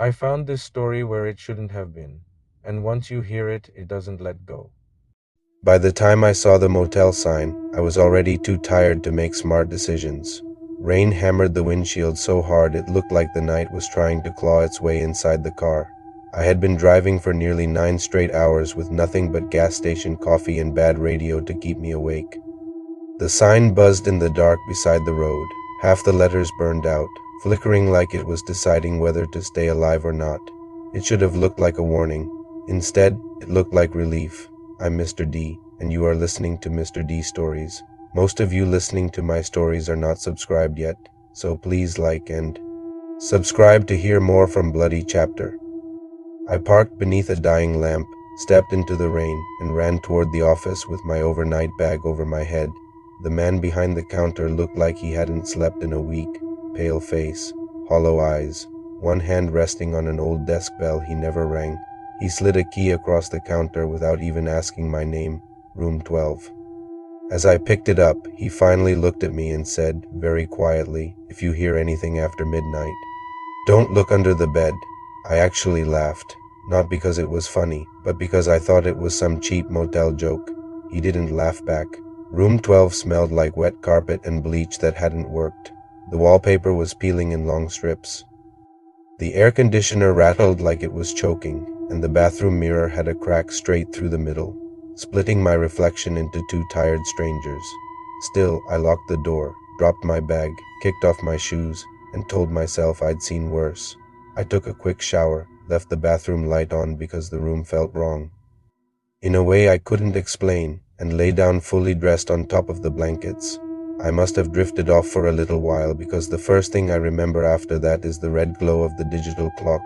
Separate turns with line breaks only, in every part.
I found this story where it shouldn't have been, and once you hear it, it doesn't let go. By the time I saw the motel sign, I was already too tired to make smart decisions. Rain hammered the windshield so hard it looked like the night was trying to claw its way inside the car. I had been driving for nearly 9 straight hours with nothing but gas station coffee and bad radio to keep me awake. The sign buzzed in the dark beside the road, half the letters burned out, flickering like it was deciding whether to stay alive or not. It should have looked like a warning. Instead, it looked like relief. I'm Mr. D, and you are listening to Mr. D Stories. Most of you listening to my stories are not subscribed yet, so please like and subscribe to hear more from Bloody Chapter. I parked beneath a dying lamp, stepped into the rain, and ran toward the office with my overnight bag over my head. The man behind the counter looked like he hadn't slept in a week. Pale face, hollow eyes, one hand resting on an old desk bell he never rang. He slid a key across the counter without even asking my name, room 12. As I picked it up, he finally looked at me and said, very quietly, "If you hear anything after midnight, don't look under the bed." I actually laughed, not because it was funny, but because I thought it was some cheap motel joke. He didn't laugh back. Room 12 smelled like wet carpet and bleach that hadn't worked. The wallpaper was peeling in long strips. The air conditioner rattled like it was choking, and the bathroom mirror had a crack straight through the middle, splitting my reflection into two tired strangers. Still, I locked the door, dropped my bag, kicked off my shoes, and told myself I'd seen worse. I took a quick shower, left the bathroom light on because the room felt wrong, in a way I couldn't explain, and lay down fully dressed on top of the blankets. I must have drifted off for a little while because the first thing I remember after that is the red glow of the digital clock,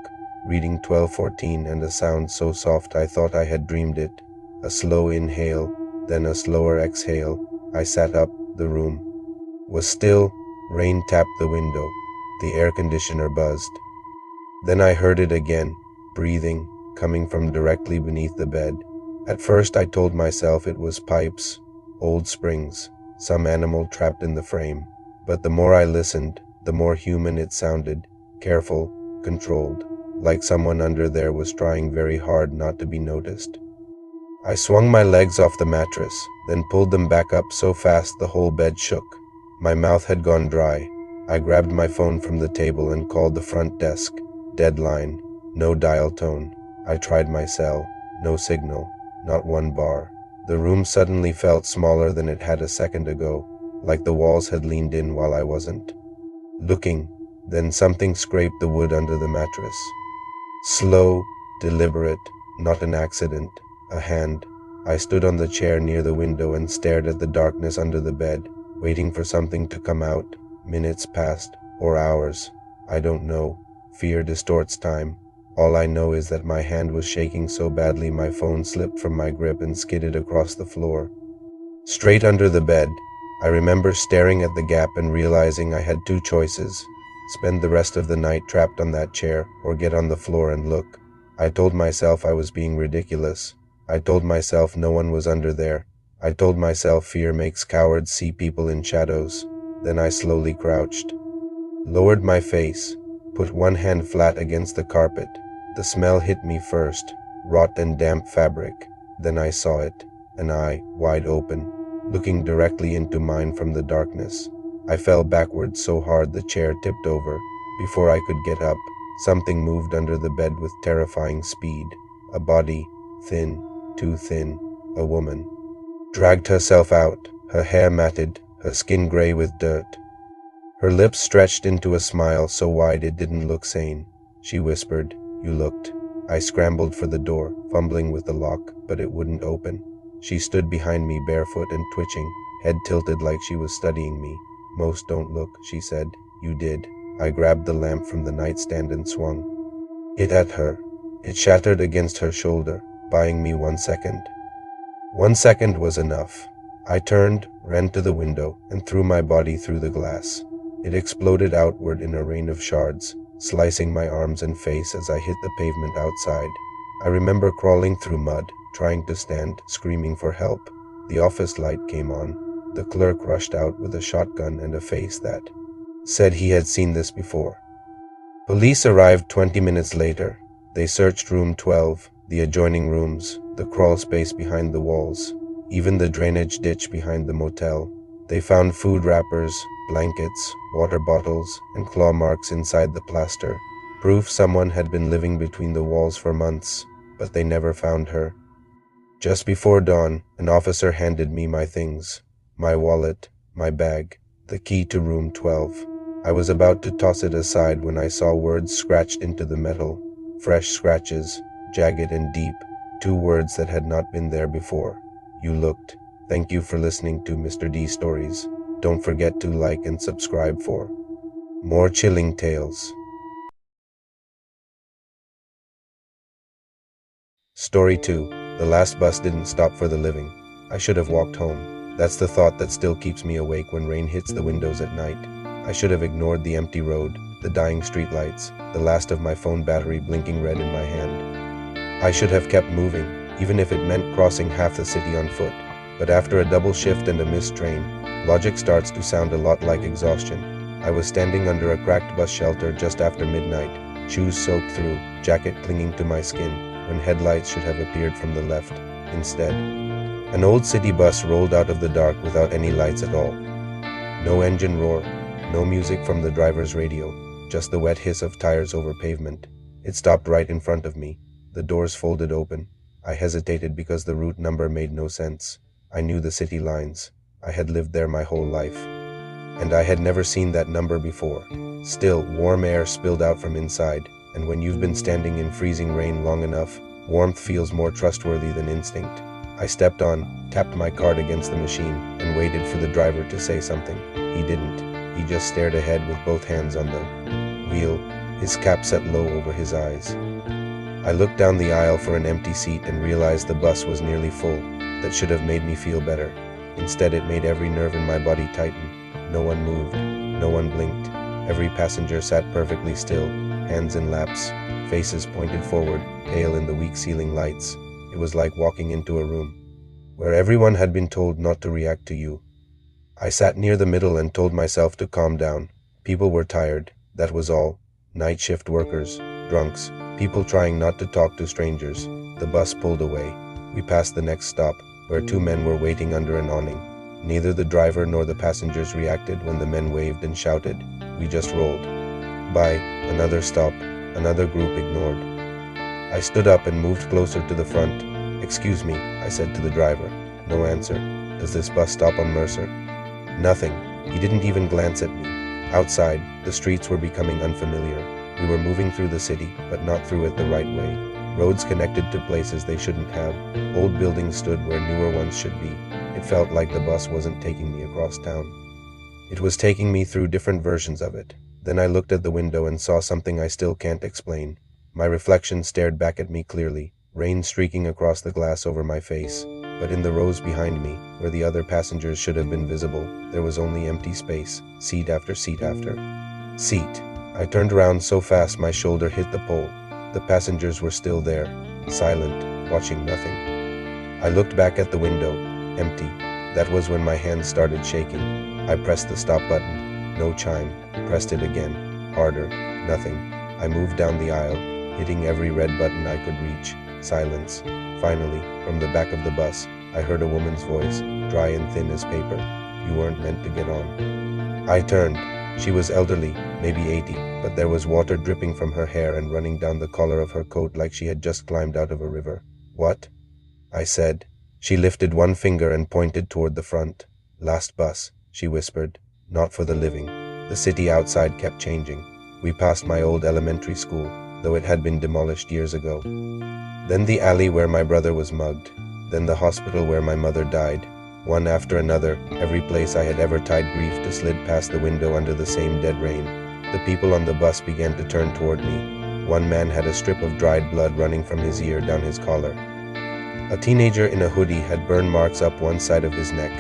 reading 12:14, and a sound so soft I thought I had dreamed it. A slow inhale, then a slower exhale. I sat up. The room was still. Rain tapped the window. The air conditioner buzzed. Then I heard it again, breathing, coming from directly beneath the bed. At first I told myself it was pipes, old springs, some animal trapped in the frame. But the more I listened, the more human it sounded, careful, controlled, like someone under there was trying very hard not to be noticed. I swung my legs off the mattress, then pulled them back up so fast the whole bed shook. My mouth had gone dry. I grabbed my phone from the table and called the front desk. Deadline, no dial tone. I tried my cell, no signal, not one bar. The room suddenly felt smaller than it had a second ago, like the walls had leaned in while I wasn't looking. Then something scraped the wood under the mattress. Slow, deliberate, not an accident, a hand. I stood on the chair near the window and stared at the darkness under the bed, waiting for something to come out. Minutes passed, or hours. I don't know. Fear distorts time. All I know is that my hand was shaking so badly my phone slipped from my grip and skidded across the floor. Straight under the bed. I remember staring at the gap and realizing I had two choices: spend the rest of the night trapped on that chair, or get on the floor and look. I told myself I was being ridiculous. I told myself no one was under there. I told myself fear makes cowards see people in shadows. Then I slowly crouched, lowered my face, put one hand flat against the carpet. The smell hit me first, rot and damp fabric. Then I saw it, an eye, wide open, looking directly into mine from the darkness. I fell backward so hard the chair tipped over. Before I could get up, something moved under the bed with terrifying speed. A body, thin, too thin, a woman, dragged herself out, her hair matted, her skin gray with dirt. Her lips stretched into a smile so wide it didn't look sane. She whispered, "You looked." I scrambled for the door, fumbling with the lock, but it wouldn't open. She stood behind me barefoot and twitching, head tilted like she was studying me. "Most don't look," she said. "You did." I grabbed the lamp from the nightstand and swung it at her. It shattered against her shoulder, buying me 1 second. 1 second was enough. I turned, ran to the window, and threw my body through the glass. It exploded outward in a rain of shards, slicing my arms and face as I hit the pavement outside. I remember crawling through mud, trying to stand, screaming for help. The office light came on. The clerk rushed out with a shotgun and a face that said he had seen this before. Police arrived 20 minutes later. They searched room 12, the adjoining rooms, the crawl space behind the walls, even the drainage ditch behind the motel. They found food wrappers, blankets, water bottles, and claw marks inside the plaster, proof someone had been living between the walls for months, but they never found her. Just before dawn, an officer handed me my things, my wallet, my bag, the key to room 12. I was about to toss it aside when I saw words scratched into the metal, fresh scratches, jagged and deep, two words that had not been there before. You looked. Thank you for listening to Mr. D Stories. Don't forget to like and subscribe for more chilling tales. Story 2. The last bus didn't stop for the living. I should have walked home. That's the thought that still keeps me awake when rain hits the windows at night. I should have ignored the empty road, the dying streetlights, the last of my phone battery blinking red in my hand. I should have kept moving, even if it meant crossing half the city on foot. But after a double shift and a missed train, logic starts to sound a lot like exhaustion. I was standing under a cracked bus shelter just after midnight, shoes soaked through, jacket clinging to my skin, when headlights should have appeared from the left. Instead, an old city bus rolled out of the dark without any lights at all. No engine roar, no music from the driver's radio, just the wet hiss of tires over pavement. It stopped right in front of me. The doors folded open. I hesitated because the route number made no sense. I knew the city lines. I had lived there my whole life. And I had never seen that number before. Still, warm air spilled out from inside, and when you've been standing in freezing rain long enough, warmth feels more trustworthy than instinct. I stepped on, tapped my card against the machine, and waited for the driver to say something. He didn't. He just stared ahead with both hands on the wheel, his cap set low over his eyes. I looked down the aisle for an empty seat and realized the bus was nearly full. That should have made me feel better. Instead, it made every nerve in my body tighten. No one moved. No one blinked. Every passenger sat perfectly still, hands in laps, faces pointed forward, pale in the weak ceiling lights. It was like walking into a room where everyone had been told not to react to you. I sat near the middle and told myself to calm down. People were tired, that was all. Night shift workers, drunks, people trying not to talk to strangers. The bus pulled away. We passed the next stop, where two men were waiting under an awning. Neither the driver nor the passengers reacted when the men waved and shouted. We just rolled by. Another stop, another group ignored. I stood up and moved closer to the front. "Excuse me," I said to the driver. No answer. "Does this bus stop on Mercer?" Nothing. He didn't even glance at me. Outside, the streets were becoming unfamiliar. We were moving through the city, but not through it the right way. Roads connected to places they shouldn't have. Old buildings stood where newer ones should be. It felt like the bus wasn't taking me across town. It was taking me through different versions of it. Then I looked at the window and saw something I still can't explain. My reflection stared back at me clearly, rain streaking across the glass over my face. But in the rows behind me, where the other passengers should have been visible, there was only empty space, seat after seat after seat. I turned around so fast my shoulder hit the pole. The passengers were still there, silent, watching nothing. I looked back at the window, empty. That was when my hands started shaking. I pressed the stop button. No chime. Pressed it again. Harder. Nothing. I moved down the aisle, hitting every red button I could reach. Silence. Finally, from the back of the bus, I heard a woman's voice, dry and thin as paper. "You weren't meant to get on." I turned. She was elderly, maybe 80, but there was water dripping from her hair and running down the collar of her coat like she had just climbed out of a river. "What?" I said. She lifted one finger and pointed toward the front. "Last bus," she whispered. "Not for the living." The city outside kept changing. We passed my old elementary school, though it had been demolished years ago. Then the alley where my brother was mugged. Then the hospital where my mother died. One after another, every place I had ever tied grief to slid past the window under the same dead rain. The people on the bus began to turn toward me. One man had a strip of dried blood running from his ear down his collar. A teenager in a hoodie had burn marks up one side of his neck.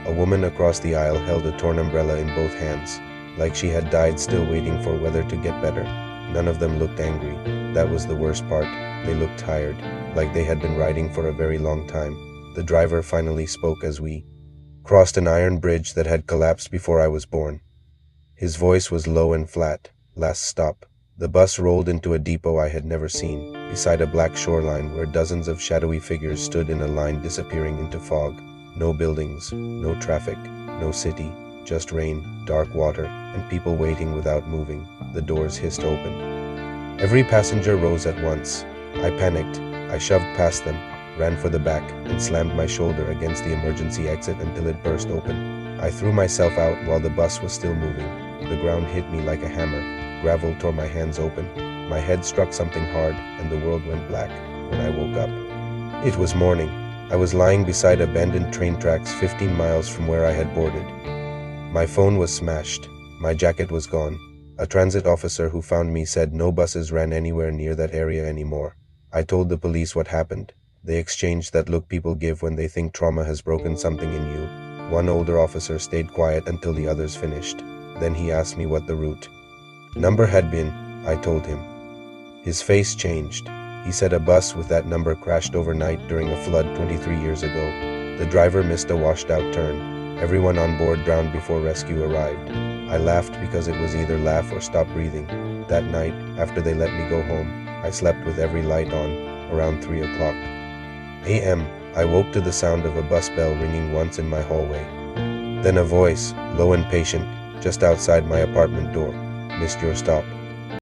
A woman across the aisle held a torn umbrella in both hands, like she had died still waiting for weather to get better. None of them looked angry. That was the worst part. They looked tired, like they had been riding for a very long time. The driver finally spoke as we crossed an iron bridge that had collapsed before I was born. His voice was low and flat. "Last stop. The bus rolled into a depot I had never seen, beside a black shoreline where dozens of shadowy figures stood in a line disappearing into fog. No buildings, no traffic, no city, just rain, dark water, and people waiting without moving. The doors hissed open. Every passenger rose at once. I panicked. I shoved past them, ran for the back, and slammed my shoulder against the emergency exit until it burst open. I threw myself out while the bus was still moving. The ground hit me like a hammer. Gravel tore my hands open. My head struck something hard, and the world went black when I woke up. It was morning. I was lying beside abandoned train tracks 15 miles from where I had boarded. My phone was smashed. My jacket was gone. A transit officer who found me said no buses ran anywhere near that area anymore. I told the police what happened. They exchanged that look people give when they think trauma has broken something in you. One older officer stayed quiet until the others finished. Then he asked me what the route number had been. I told him. His face changed. He said a bus with that number crashed overnight during a flood 23 years ago. The driver missed a washed-out turn. Everyone on board drowned before rescue arrived. I laughed because it was either laugh or stop breathing. That night, after they let me go home, I slept with every light on, around 3 o'clock a.m. I woke to the sound of a bus bell ringing once in my hallway. Then a voice, low and patient, just outside my apartment door. Missed your stop.